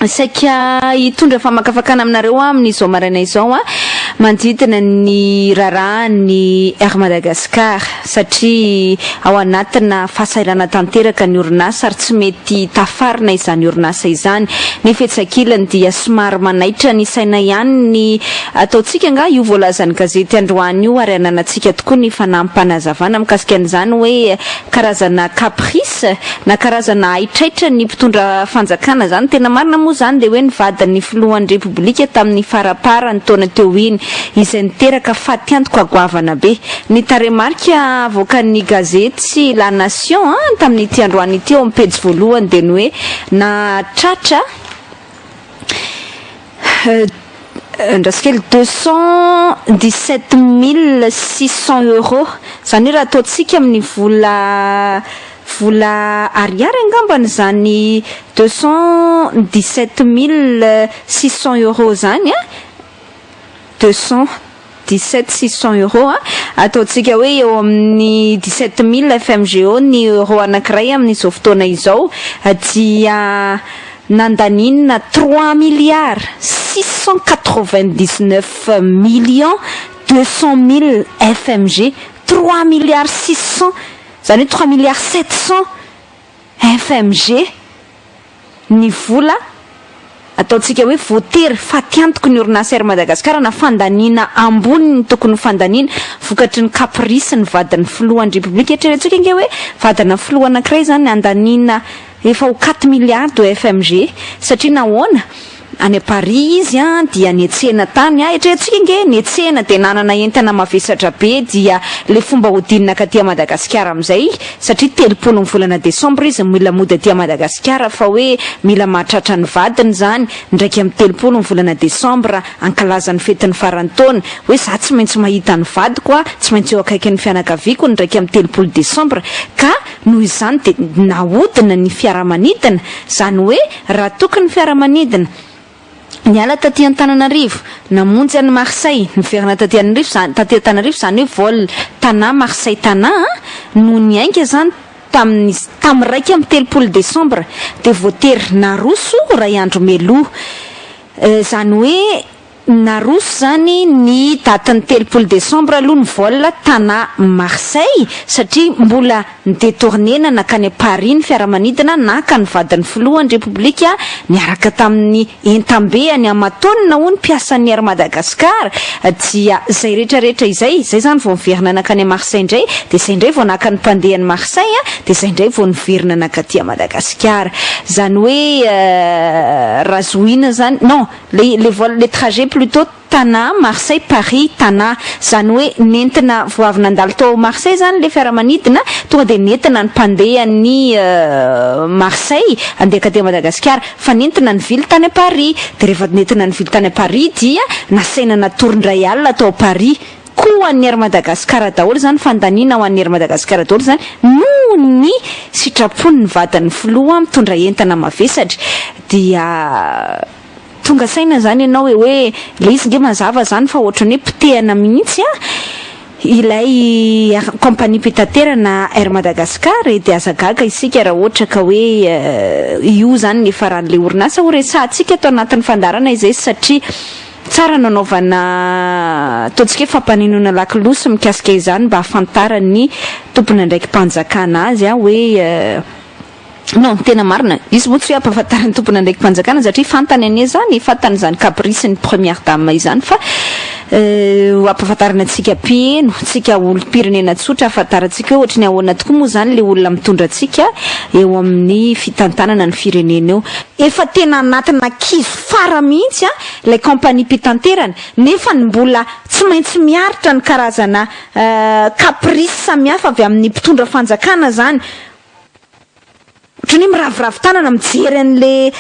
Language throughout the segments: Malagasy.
saika hitondra famakafakana aminareo amin'izao maraina izao manodidina ny rarahany Air Madagascar satria ao anatina fahasairana tanteraka ny orinasa ary tsy mety tafarina izany orinasa izany. Ny fetsakilany dia somary manaitra ny saina ihany ny ataotsika nga io voalazan'ny gazety androany io ary ananantsika tokoa ny fanampanazavana mikasika an'izany hoe karazana caprice na karazana aitraitra ny mpitondra fanjakana zany. Tena marina moa zany dia hoe nivadin'ny filohan'ny repoblika tamin'ny farapara ny taona teo iny izay niteraka faty antoka agoavana be. Ny taremarika avoakan'ny gazety sy La Nation tamin'ity androany ity eo amin'ny pejy voalohany dia ny hoe na tratra ndrasikely 217 600 euros zany raha ataotsika amin'ny vola ariary angambany zany 217 600 euros zany 217 600 euros ataotsika hoe eo amin'ny 17 000 FMGO ny euro anankiray amin'izao fotoana izao dia nandaninina 3 milliards 699 millions 200 000 FMG 3 milliards 600 zany 3 milliards 700 FMG ny vola ataotsika hoe voatery faty antoko ny orinasa Air Madagascar na fandanina ambony ny tokony fandanina vokatry ny caprice ny vadin'ny filohan'ny repoblika. Eritreretintsika nge hoe vadina filoha anankiray zany andanina efa ho 4 milliards de FMG satria nahoana any Paris izy dia nietsena tany eritreretintsika nge nietsena dia nanana entana mavesatra be dia le fomba hodinina katy Madagascar amin'izay satria 30 ny volana Desambra izy mila mody aty Madagascar fa hoe mila mahatratra ny vadiny zany ndraiky amin'ny 30 ny volana Desambra ankalazan'ny fetin'ny farantaona hoe za tsy maintsy mahita ny vadiko tsy maintsy eo akaikin'ny fianakaviako ndraiky amin'ny 30 Desambra ka noho izany dia nahodina ny fiaramanidina zany hoe raha tokony fiaramanidina niala taty Tana-Marseille namonjy any Marseille niverina taty Tana-Marseille zany hoe vol Tana-Marseille-Tana no niainga zany tamin'ny raiky amin'ny 30 Desambra dia voatery naroso ray andro meloa zany hoe naroso zany ny datin'ny 30 Desambra aloha ny vol Tana-Marseille satria mbola nidetournena nakany Paris ny fiaramanidina naka ny vadin'ny filohan'ny repoblika niaraka tamin'ny entambe any Amatona ho ny mpiasan'ny Air Madagascar dia zay rehetrarehetra izay zany vao niverina nakany Marseille indray dia zay indray vao naka ny mpandehan'ny Marseille dia zay indray vao niverina nakaty Madagascar zany hoe razoina zany non les trajets plutôt Tana-Marseille-Paris-Tana zany hoe nentina voavy nandalo tao Marseille zany le fiaramanidina tonga dia nentina ny mpandehan'ny Marseille andeha katy Madagascar fa nentina ny ville tany Paris dia rehefa nentina ny ville tany Paris dia nasaina natorin-dray alina tao Paris koa an'ny Air Madagascar daholo zany fandanina ho an'ny Air Madagascar daholo zany noho ny sitrapony ny vadin'ny filoha mitondra entana mavesatra dia tonga saina zany ianao hoe le izy nge mazava zany fa ohatrany hoe pitehana mihitsy ilay compagnie pitaterana Air Madagascar dia azagaga isika raha ohatra ka hoe io zany ny faran'le orinasa ho resahantsika ato anatin'ny fandarana izay satria tsara nanaovana ataontsika hoe fampaninoana lakilosy mikasika izany mba hafantarany tompony ndraiky mpanjakana azy hoe non tena marina izy moa tsy hoe ampahafantarany tompona ndraiky mpanjakana satria fantany ane zany fantany zany caprice ny première dame izany fa ampahafantarana antsika pieno tsika olo-pirenena tsotra ahafantarantsika hoe ohatrany ahoana tokoa moa zany le olona mitondra antsika eo amin'ny fitantanana ny firenena eo efa tena anatina kizo fara mihitsy ilay compagnie pitanterana nefa ny mbola tsy maintsy miaritra ny karazana caprice samihafa avy amin'ny mpitondra fanjakana zany ohatrany miravoravo tanana mijery an'le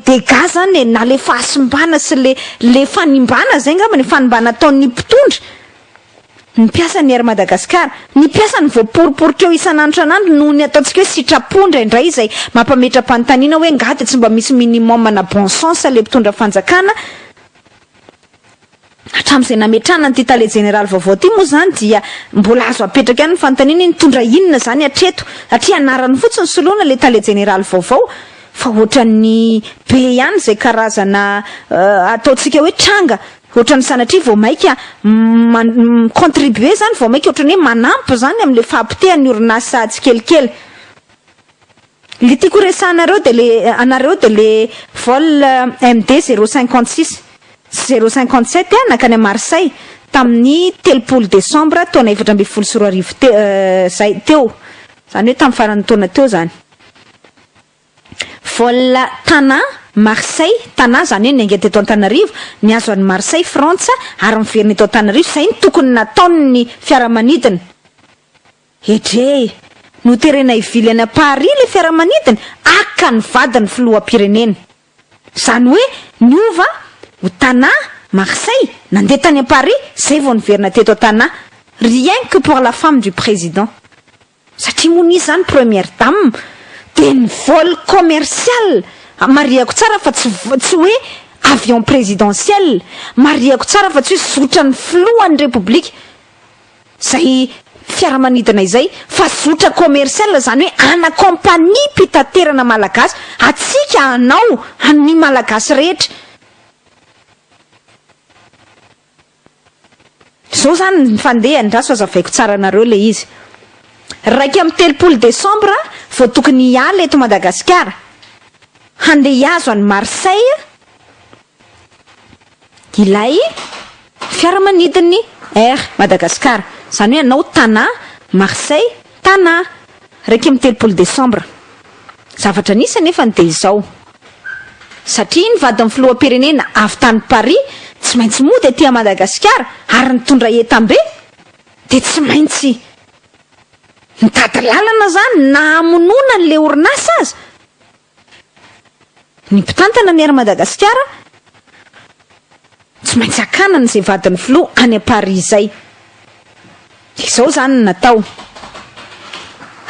dégâts zany na le fahasimbana sy le fanimbana zay ngamba ny fanimbana ataon'ny mpitondra ny mpiasan'ny Air Madagascar ny mpiasany voaporiporitra eo isan'andro noho ny ataontsika hoe sitrapondra indray izay mampametra-panontaniana hoe ngady tsy mba misy minimum na bon sens le mpitondra fanjakana hatramin'izay nametrahana ny tale général vaovao ty moa zany dia mbola azo apetraka ihany ny fanontaniana nitondra inona zany atreto satria anarany fotsiny soloana le tale général vaovao fa ohatran'ny be ihany zay karazana ataotsika hoe tranga ohatran'ny sanatria vao maika contribuer zany vao maika ohatran'ny hoe manampy zany am'le fampitehan'ny orinasa tsikelikely. Le tiako resanareo de le anareo de le vol MD 056 057 nakany à Marseille tamin'ny 3 décembre taona 2024 zay teo zany hoe tamin'ny farany taona teo zany. Vol Tana-Marseille-Tana zany hoe nainga teto Antananarivo niazo an'i Marseille Frantsa ary miverina eto Antananarivo zay ny tokony nataony fiaramanidina. Edre no terena ivilany a Paris le fiaramanidina aka ny vadiny filoham-pirenena. Zany hoe niova ho Tana-Marseille nandeha tany a Paris zay vao niverina teto Tana rien que pour la femme du président. Satria moni zany première dame de ny vol commercial mariako tsara fa tsy hoe avion présidentiel, mariako tsara fa tsy hoe zotra ny filohan'ny république zay fiaramanidina izay fa zotra commercial zany hoe ana compagnie mpitaterana malagasy atsika anao any malagasy rehetra. Zao zany ny fandeha andraso azavaiko tsara anareo le izy. Raika amin'ny 3 décembre vao tokony hiala eto Madagascar handeha hiazo any Marseille ilay fiaramanidiny Air Madagascar zany hoe anao Tana-Marseille-Tana raika amin'ny 3 décembre. Zavatra nisy nefa de izao satria ny vadin'ny filoham-pirenena avy tany Paris tsy maintsy mody aty Madagascar ary nitondra entam-be de tsy maintsy mitady lalana zany na amonona n'le orinasa azy. Ny mpitantana ny Air Madagascar tsy maintsy akana n'izay vadin'ny filoha any a Paris zay. Izao zany natao.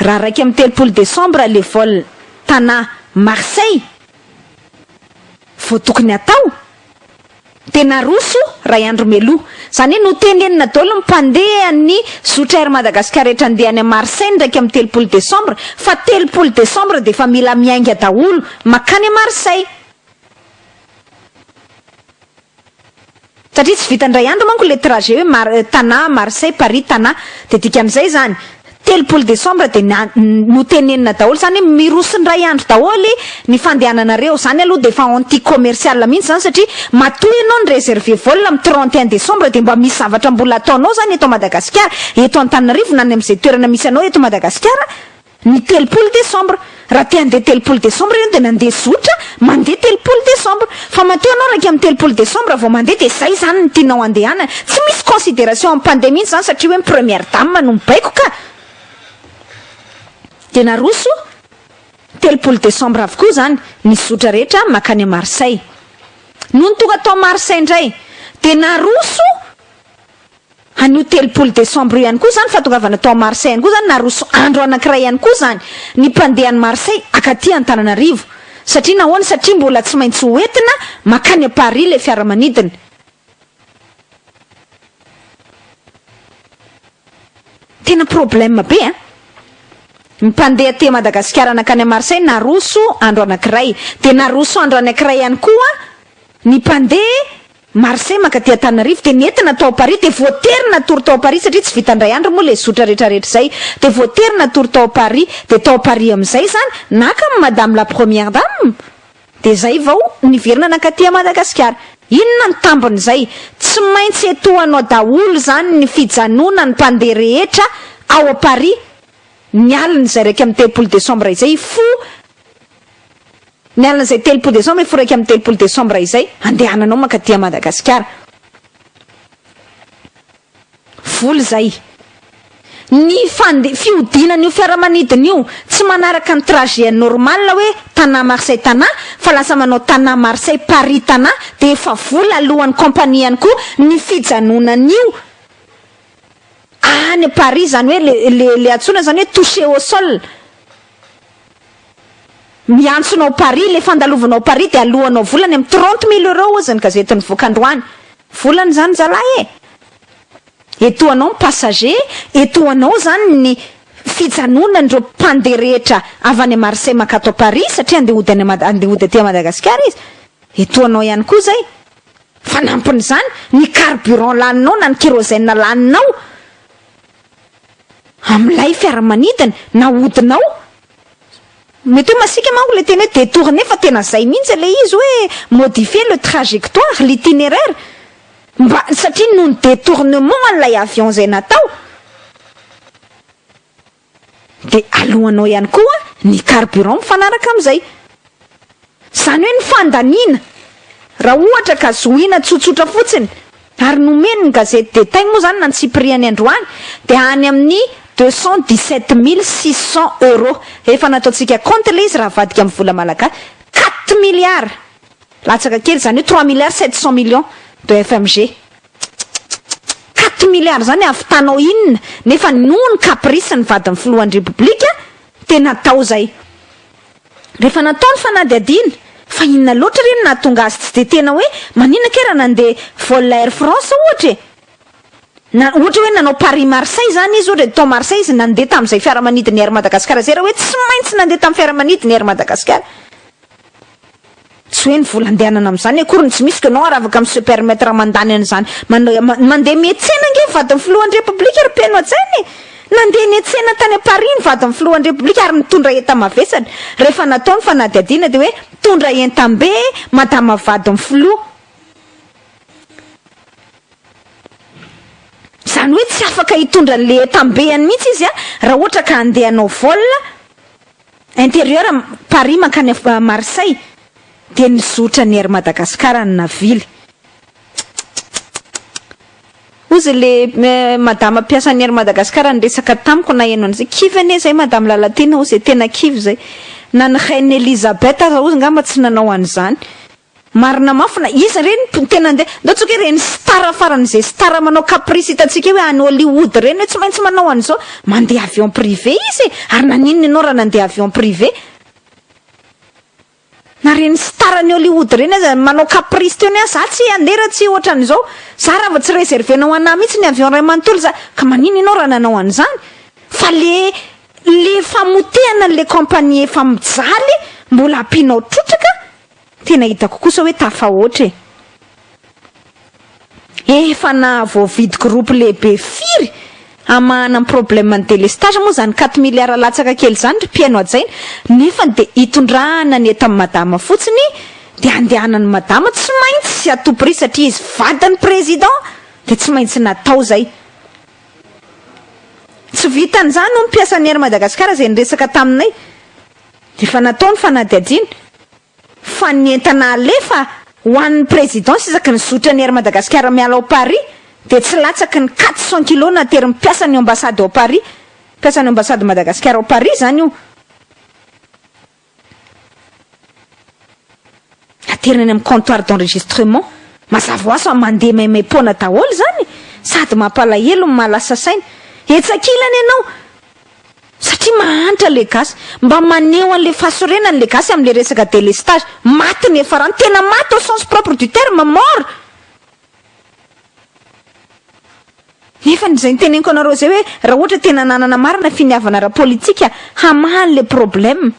Raha raika amin'ny 3 décembre le vol Tana-Marseille vao tokony atao tena roso ray andro meloa zany hoe no tenenina daholo mpandeha ny zotra Air Madagascar rehetra andeha any a Marseille ndraiky amin'ny 3 décembre fa 3 décembre de fa mila miainga daholo makany a Marseille satria tsy vitandray andro manko le trajet hoe Tana-Marseille-Paris-Tana de dikan'izay zany 3 décembre de no tenenina daholo zany hoe mirosiny ray andro daholo ny fandehananareo zany aloha de fa anti commercial mihitsy zany satria matoy ianao ny réservé vol amin'ny 31 décembre de mba misy zavatra mbola ataonao zany eto Madagascar eto Antananarivo na ny amin'izay toerana misy anao eto Madagascar ny 3 décembre. Raha te handeha 3 décembre ianao de nandeha zotra mandeha 3 décembre fa matoy ianao raika amin'ny 3 décembre vao mandeha de zay zany ny tianao andehana tsy misy considération amin'ny pandémie zany satria hoe première dame no mibaiko ka. Tena roso 3 décembre avokoa zany ny zotra rehetra makany a Marseille. No ny tonga tao Marseille indray tena roso anio 3 décembre ihany koa zany fa tongavana tao Marseille ihany koa zany na roso andro anankiray ihany koa zany ny mpandeha any Marseille akaty Antananarivo satria nahoana satria mbola tsy maintsy hoentina makany a Paris le fiaramanidina. Tena problème be mpandeha te Madagascar anakany a Marseille na roso andro anankiray de na roso andro anankiray ihany koa ny mpandeha Marseille makaty Antananarivo de nentina tao Paris de voaterina tory tao Paris satria tsy vitandray andro moa le zotra rehetrarehetra zay de voaterina tory tao Paris de tao Paris amin'izay zany naka madame la première dame de zay vao niverina nakaty Madagascar. Inona ny tambony zay tsy maintsy etoanao daholo zany ny fijanona ny mpandeha rehetra ao a Paris nialina zay raika amin'ny 3 décembre izay fo nialina zay 3 décembre fo raika amin'ny 3 décembre izay andehananao makaty Madagascar. Voly zay ny fiodinana io fiaramanidina io tsy manaraka ny trajet normal hoe Tana-Marseille-Tana fa lasa manao Tana-Marseille-Paris-Tana de efa voly alohan'ny compagnie ihany koa ny fijanonan'io any Paris zany hoe le atsona zany hoe touché au sol. Miantsonao Paris le fandalovanao Paris de alohanao volany amin'ny 30 000 € zany gazetiny voakandroany volany zany zalahy etoanao ny passager etoanao zany ny fijanonandreo mpandeha rehetra avy any Marseille makato Paris satria andehody aty Madagascar izy. Etoanao ihany koa zay. Fanampiny zany ny carburant laninao na ny kérosène laninao. Amilay fiaramanidina na hodinao. Mety hoe masika manko le tena hoe détourner fa tena zay mihitsy le izy hoe modifier le trajectoire, l'itinéraire. Mba satria noho ny détournement an'ilay avion zay natao. De alohanao ihany koa ny carburant mifanaraka am'izay. Zany hoe ny fandaniana. Raha ohatra ka zohina tsotsotra fotsiny ary nomeny ny gazety détail moa zany nantsipriany androany de any amin'ny 217 600 €. Efa nataontsika compte le izy raha vadika amin'ny vola malagasy 4 milliards. Latsaka kely zany hoe 3 milliards 700 millions de FMG. 4 milliards zany afitanao inona nefa noho ny caprice ny vadin'ny filohan'ny repoblika tena tao zay. Rehefa nataony fanadihadiana fa inona loatra reny nahatonga azy tsy de tena hoe manina kera nandeha vol Air France ohatra na ohatra hoe nanao Paris-Marseille zany izy ohatra tao Marseille izy nandeha tamin'izay fiaramanidiny Air Madagascar zay raha hoe tsy maintsy nandeha tamin'ny fiaramanidiny Air Madagascar. Tsy hoe ny vola andehanana amin'izany akory tsy misy kenao raha afaka se permettre mandany an'izany mandeha mietsena nge vadin'ny filohan'ny repoblika ary peno an-tsainy. Nandeha nietsena tany a Paris ny vadin'ny filohan'ny repoblika ary nitondra enta-mavesatra. Rehefa nataony fanadihadiana de hoe tondra entam-be madama vadin'ny filoha. Zany hoe tsy afaka hitondra an'le entam-beany mihitsy izy raha ohatra ka andehanao vol intérieur Paris mankany Marseille de nizotra ny Air Madagascar ny navily. Ozy le madama mpiasa ny Air Madagascar niresaka tamiko na eno an'izay kivy ane zay madame Lalatina ozy tena kivy zay na ny reine Elisabeth ozy ngamba tsy nanao an'izany. Marina mafina izy reny tena andeha ndotsika hoe reny star faran'izay star manao caprice hitantsika hoe any Hollywood reny hoe tsy maintsy manao an'izao mandeha avion privé izy ary naninona ianao raha nandeha avion privé. Na reny star ny Hollywood reny manao caprice teo za tsy andera tsy ohatra an'izao za raha tsy réservenao anah mihitsy ny avion ray manontolo za ka manina ianao raha nanao an'izany fa le famotehana le compagnie efa mijaly mbola ampinao trotraka tena hitako kosa hoe tafahoatra efa na voavidy groupe lehibe firy amahana problème ny délestage moa zany 4 milliards latsaka kely zany ry piaino ajaina nefa de hitondrahana ny eto amin'ny madama fotsiny de andehanan'ny madama tsy maintsy sy atopy satria izy vadin'ny président de tsy maintsy natao zay. Tsy vitan'izany no mpiasa ny Air Madagascar zay niresaka taminay de fa nataony fanadihadiana fa ny entana alefa ho an'ny président sy isaky ny zotra ny Air Madagascar miala ao Paris de tsy latsaky ny 400 kilos natery mpiasa ny ambassade ao Paris, mpiasa ny ambassade Madagascar ao Paris zany io. Ateriny amin'ny comptoir d'enregistrement mazava hoazy fa mandeha maimai-pona daholo zany sady mampalahelo mahalasa saina. Etsakilany ianao satria mahantra le gasy mba maneho an'le fahasorenany le gasy amin'le resaka délestage maty ny efa rano tena maty au sens propre du terme mort. Nefa zay niteneniko anareo zay hoe raha ohatra tena nanana marina finiavana ara politika hamahan le problème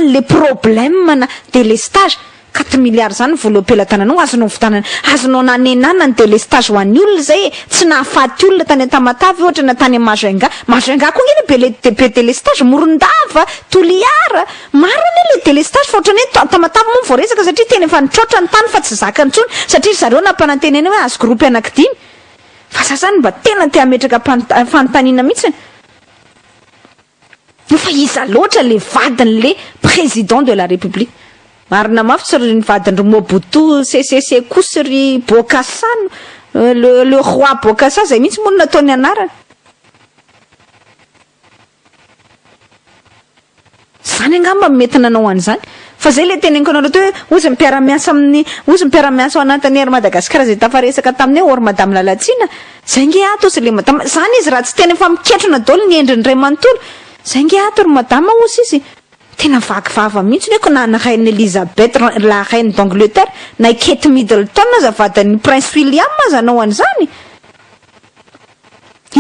le problème na délestage 4 milliards zany vola pelatananao azonao vitanana azonao nanenana ny délestage ho an'ny olona zay tsy nahafaty olona tany Tamatavy ohatra na tany Mazenga koa ngeny be délestage Morondava Toliara marina le délestage fa ohatrany hoe Tamatavy moa voaresaka satria tena efa nitrotra ny tany fa tsy zakany intsony satria zareo nampananteneny hoe azo groupe anankidimy fa sasany mba tena te hametraka fanontaniana mihitsy fa iza loatra le vadin'le président de la république. Marina mafy tsy ry vadin'ry Mobutu CCC kosa ry Bokassa le roi Bokassa zay mihitsy moa nataony anarana. Zany angamba mety nanao an'izany fa zay le teneniko anareo hoe ozy mipiara-miasa ao anatin'ny Air Madagascar zay tafaresaka taminay or madame Lalatsina zay nge ato ozy le madama zany izy raha tsy tena efa miketrona daholo ny endriny ray manontolo zay nge ato ry madama ozy izy tena vakivava mihitsy hoe na reine Elisabeth la reine d'Angleterre na Kate Middleton na zavadan'ny prince William mazanao an'izany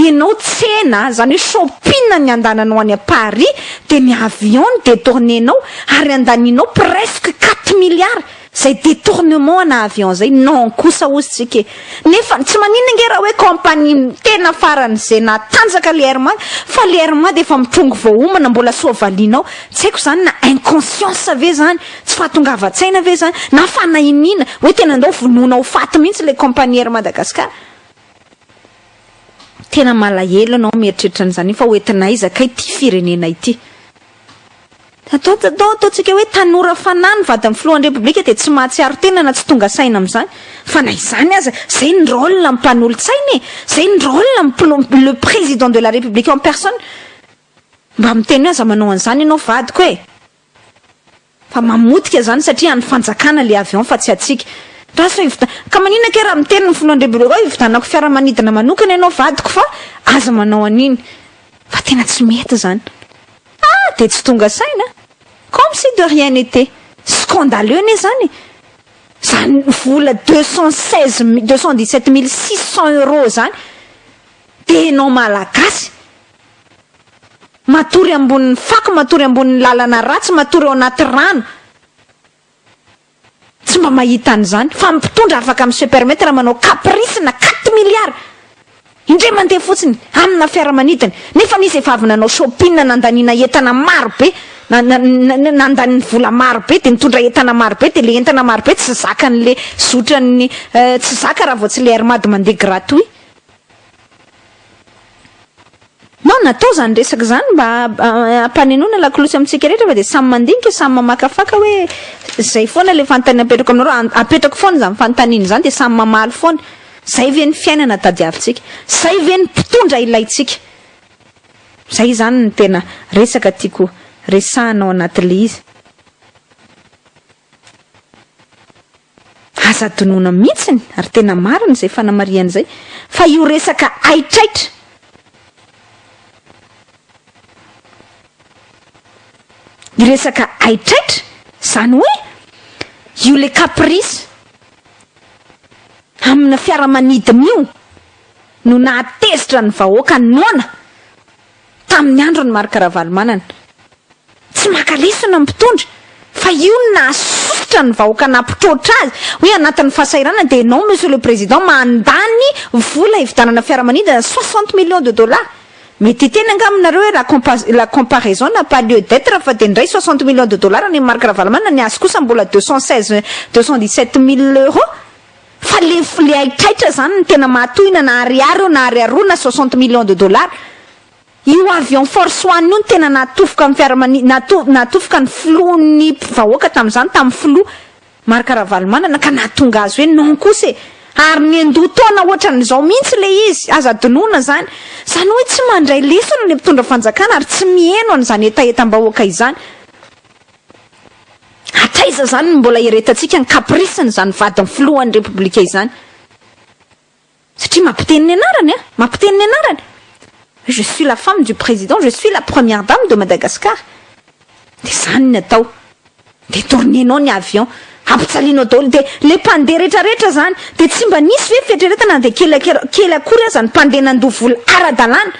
ianao tsena zany hoe shopping ny andananao any à Paris de ny avion détournénao ary andaninao presque 4 milliards zay détournement ana avion zay non kosa ozytsika nefa tsy maninona nge raha hoe compagnie tena farany zay natanjaka le Airma fa le Airma de efa mitrongo voaomana mbola soavalinao tsy haiko zany na inconscience ve zany tsy fahatongavan-tsaina ve zany na fanahinina hoe tena andao vonoina ho faty mihitsy le compagnie Air Madagascar tena malahelo anao mieritreritra an'izany fa hoentinay zakay ty firenena ity ataotsika hoe tanora fanany vadiny filohan'ny repoblika de tsy mahatsiaro tena na tsy tonga saina amin'izany fa na izany aza zay ny rôle na mpanolo-tsainy zay ny rôle le président de la république en personne mba miteny hoe aza manao an'izany ianao vadiko e fa mamotika zany satria any fanjakana le avion fa tsy atsika ka maninona ke raha miteny ny filohan'ny repoblika hivitanako fiaramanidina manokana ianao vadiko fa aza manao an'iny fa tena tsy mety zany de tsy tonga saina comme si de rien n'était scandaleux ne zany vola 217 600 euros zany de enao malagasy matory ambonin'ny fako matory ambonin'ny lalana ratsy matory ao anaty rano tsy mba mahita an'izany fa mpitondra afaka amin'ny se permettre raha manao caprice na 4 milliards indray mandeha fotsiny amina fiaramanidina nefa nisy efa avy nanao shopping nandanina entana maro be nandaniny vola maro be de mitondra entana maro be de le entana maro be tsy zakan'le zotrany tsy zaka raha vao tsy le Airmad mandeha gratuit no natao zany resaka zany mba ampanenona lakolosy amintsika rehetra fa de samy mandinika samy mamakafaka hoe zay foana le fanontaniana apetrako aminareo apetrako foana zany fanontaniana zany de samy mamaly foana zay ve ny fiainana tadiavintsika zay ve ny mpitondra ilaitsika zay zany ny tena resaka tiako resahanao anatin'le izy aza donona mihitsiny ary tena marina zay fanamariana zay fa io resaka aitraitra io resaka aitraitra zany hoe io le caprice amina fiaramanidina io no nahatezitra ny vahoaka noana tamin'ny andro ny marikaravalmanana tsy makalesona mpitondra fa io nasosotra ny vahoaka nampitrotra azy hoe anatin'ny fahasairana de enao monsieur le président mandany vola hividanana fiaramanidina 60 millions de dollars mety tena angaminareo hoe la comparaison n'a pas lieu d'être fa de ndray 60 millions de dollars ny marikaravalmanana ny azy kosa mbola 217 000 euros fa le aitraitra zany ny tena mahatohina na ariary na ariarona 60 millions de dollars io avion force one io ny tena natofoka amin'ny fiaramanidina natofoka ny filohan'ny vahoaka tamin'izany tamin'ny filoha marikaravalmanana ka nahatonga azy hoe non kosa ary ny andoha taona ohatran'izao mihitsy le izy aza donona zany hoe tsy mandray lesona le mpitondra fanjakana ary tsy mieno an'izany etaetam-bahoaka izany atraiza zany mbola iretantsika ny capriceny zany vadiny filohan'ny repoblika izany satria mampiteny ny anarany mampiteny ny anarany je suis la femme du président je suis la première dame de Madagascar de zany ny atao de tournénao ny avion ampitsalianao daholo de le mpandeha rehetrarehetra zany de tsy mba nisy hoe fieritreretana de kely akory aza ny mpandeha nandovola ara-dalàna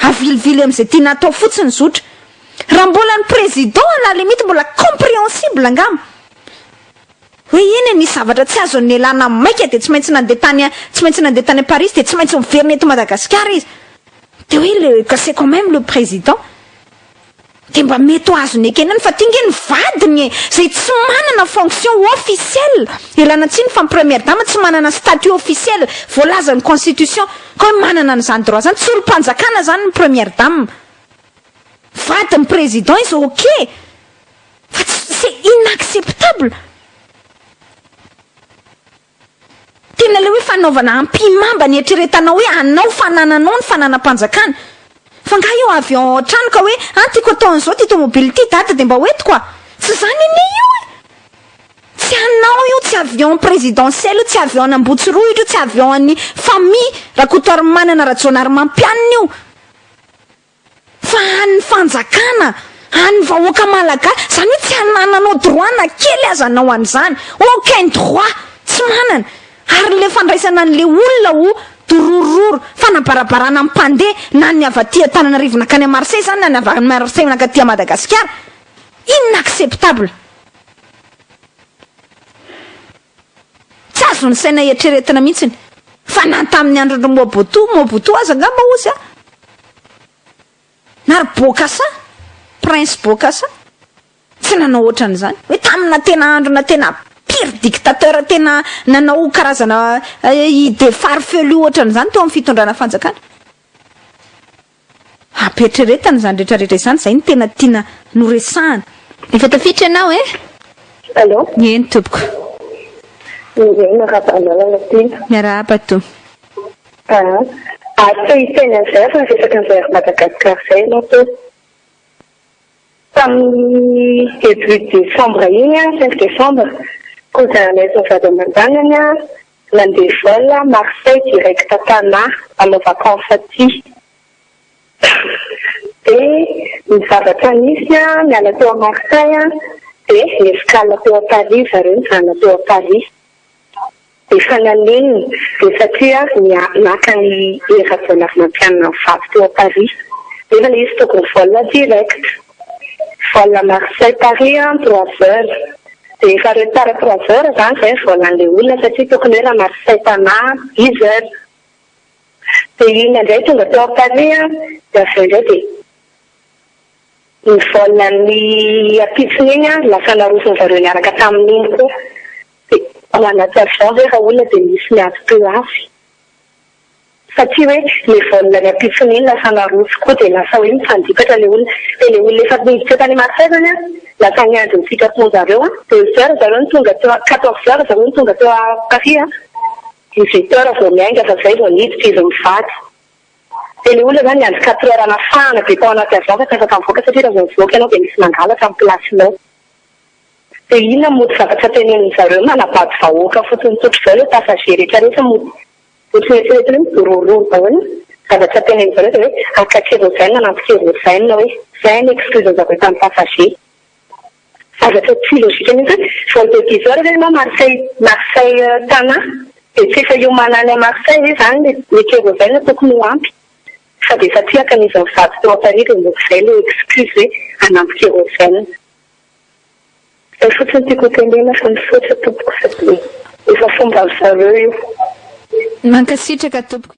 avilivily am'izay tia natao fotsiny zotra raha mbola ny président la limite mbola compréhensible angam hoe iny ny zavatra tsy azon'ny elana maika de tsy maintsy nandeha tany à Paris de tsy maintsy miverina eto Madagascar izy de hoe c'est quand même le président de mba mety ho azony ekenany fa tingeny vadiny zay tsy manana fonction officielle elana tsiny fa première dame tsy manana statut officiel voalaza ny constitution ka hoe manana an'izany droit zany tsy olo-mpanjakana zany ny première dame vadiny président izy ok fa c'est inacceptable tena le hoe fanaovana ampimamba ny eritreretanao hoe anao fanananao ny fananam-panjakana fa nga io avion trano ka hoe tiako ataon'izao ty tomobily ty data de mba hoetiko tsy zany ine io tsy anao io tsy avion présidentiel tsy avion an'Ambotsiroa io tsy avion an'ny famille rakotoary manana rajonary mampianina io fa an'ny fanjakana an'ny vahoaka malagasy zany hoe tsy anananao droit na kely aza anao an'izany aucun droit tsy manana ary le fandraisana an'le olona dorororo fanabarabarana amin'ny mpandeha na ny avy aty Antananarivo nakany Marseille zany na ny avy Marseille nakaty Madagascar inacceptable. Tsy azony saina eritreretina mihitsiny fa na tamin'ny andron'ny Mobutu aza angamba ozy a na ry Bokassa Prince Bokassa tsy nanao ohatran'izany hoe tamina tena andro na tena pire dictateur tena nanao karazana idée farfelu ohatran'izany teo amin'ny fitondrana fanjakana. Ampieritreretana zany rehetrarehetra izany zay ny tena tiana noresahana. Efa tafiditra ianao Allô? Eny tompoko. Miarahaba to. Tena zay fa resaka an'izay Madagascar zay no to. Tamin'ny début décembre iny a 5 décembre koa zanay vady aman-danany a nandeha vol Marseille direct Tana amin'ny vacances aty. Dia ny zavatra nisy a miala teo a Marseille a dia escale teo a Paris zareo mijanona teo a Paris. Dia fananiny dia satria naka ny era-volavina mpianina vavy teo a Paris. Dia efa izy tokony vol direct. Vol Marseille-Paris 3 heures. Dia efa retard 3 heures zany zay volan'ilay olona satria tokony hoe Marseille-Tana 10 heures. Dia iny indray tonga teo a Paris a dia avy indray dia ny volan'ny apitsiny iny a lasa narosony zareo niaraka tamin'iny koa. Dia ao anaty avion rehefa olona dia misy miady teo avy. Satria hoe le volana ny apitsiny iny lasa narosy koa dia lasa hoe mifandipatra le olona. Dia le olona efa miditra tany Marseille zany a lasa niandry ny fitrapon'zareo a 2 heures zareo ny tonga teo a 14 heures zareo ny tonga teo a Paris a 18 heures vao miainga fa zay vao niditra izy mivady. Dia le olona zany niandry 4 heures mafana be tao anaty avion fa tsy afaka mivoaka satria raha vao mivoaka ianao dia misy mangalatra amin'ny plasinao. Dia inona mody zavatra tenenin'zareo manabady vahoaka fotsiny tsotr'izao le passager rehetrarehetra mody ohatrin'eritreretina hoe dorororo daholo zavatra tenenin'zareo dia hoe ankakérosène anampy-kérosène hoe zay ny excuse zavatra tamin'ny passager. Zavatra tsy logika mihitsy vol de 10 heures hoe Marseille-Tana dia tsy efa iomanany a Marseille zany le kérosène tokony ho ampy. Fa dia satria akan'izy mivady teo a Paris dia mok'izay le excuse hoe anampy kérosène. Zay fotsiny tiako tenena fa misaotra tompoko sady efa fomba zareo io. Mankasitraka tompoko.